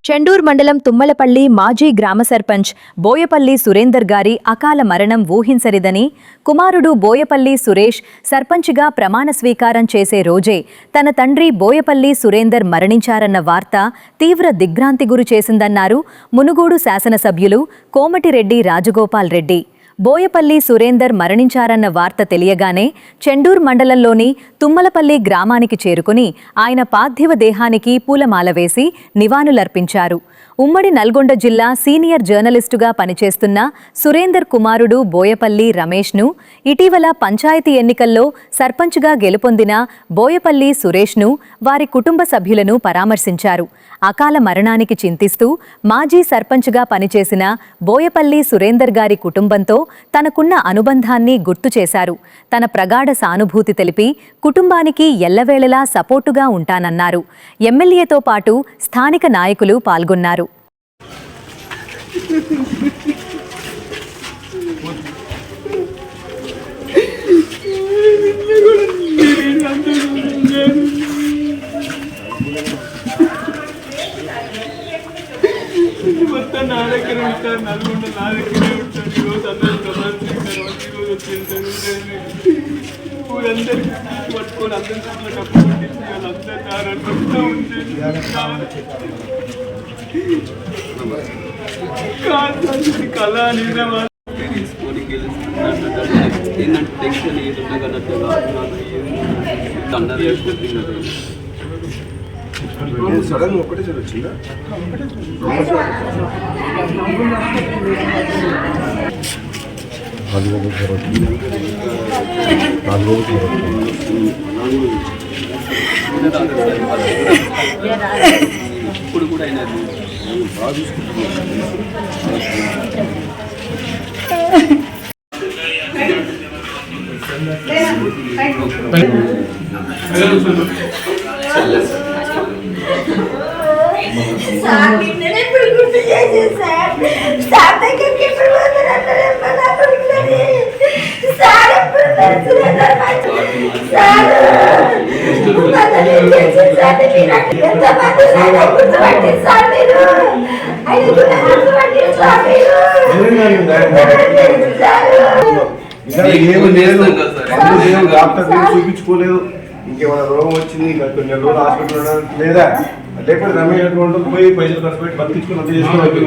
చెండూర్ మండలం తుమ్మలపల్లి మాజీ గ్రామ సర్పంచ్ బోయపల్లి సురేందర్ గారి అకాల మరణం ఊహించరిదని, కుమారుడు బోయపల్లి సురేష్ సర్పంచ్గా ప్రమాణ స్వీకారం చేసే రోజే తన తండ్రి బోయపల్లి సురేందర్ మరణించారన్న వార్త తీవ్ర దిగ్భ్రాంతి గురి చేసిందన్నారు మునుగోడు శాసనసభ్యులు కోమటిరెడ్డి రాజగోపాల్ రెడ్డి. బోయపల్లి సురేందర్ మరణించారన్న వార్త తెలియగానే చెండూర్ మండలంలోని తుమ్మలపల్లి గ్రామానికి చేరుకుని ఆయన పార్థివ దేహానికి పూలమాల వేసి నివాళులర్పించారు. ఉమ్మడి నల్గొండ జిల్లా సీనియర్ జర్నలిస్టుగా పనిచేస్తున్న సురేందర్ కుమారుడు బోయపల్లి రమేష్ను, ఇటీవల పంచాయతీ ఎన్నికల్లో సర్పంచ్గా గెలుపొందిన బోయపల్లి సురేష్ను, వారి కుటుంబ సభ్యులను పరామర్శించారు. అకాల మరణానికి చింతిస్తూ మాజీ సర్పంచ్గా పనిచేసిన బోయపల్లి సురేందర్ గారి కుటుంబంతో తనకున్న అనుబంధాన్ని గుర్తు చేశారు. తన ప్రగాఢ సానుభూతి తెలిపి కుటుంబానికి ఎల్లవేళలా సపోర్టుగా ఉంటానన్నారు. ఎమ్మెల్యేతో పాటు స్థానిక నాయకులు పాల్గొన్నారు. మొత్తం నా దగ్గర ఉంటారు, నల్గొండ నా దగ్గరే ఉంటారు. ఈరోజు అందరూ ఈరోజు వచ్చింటారు. ఊరందరికీ పట్టుకొని అందరి చోట్ల కప్పు కొట్టించి వాళ్ళందరూ నారంతా ఉంటుంది. కళ నిజమా తీసుకొని ఏంటంటే టెన్షన్ ఏదన్నట్టుగా తండ్రి సడన్ ఒకటే వచ్చిందా? ఇప్పుడు కూడా అయినా బాగా చూపించుకోలేదు. ఇంకేమైనా రోగం వచ్చింది, ఇంకా కొన్ని రోజులు హాస్పిటల్ లేదా లేకపోతే రమేష్ పోయి పైసలు ఖర్చు పెట్టి బతికించుకుని అంత చేసుకోవాలి.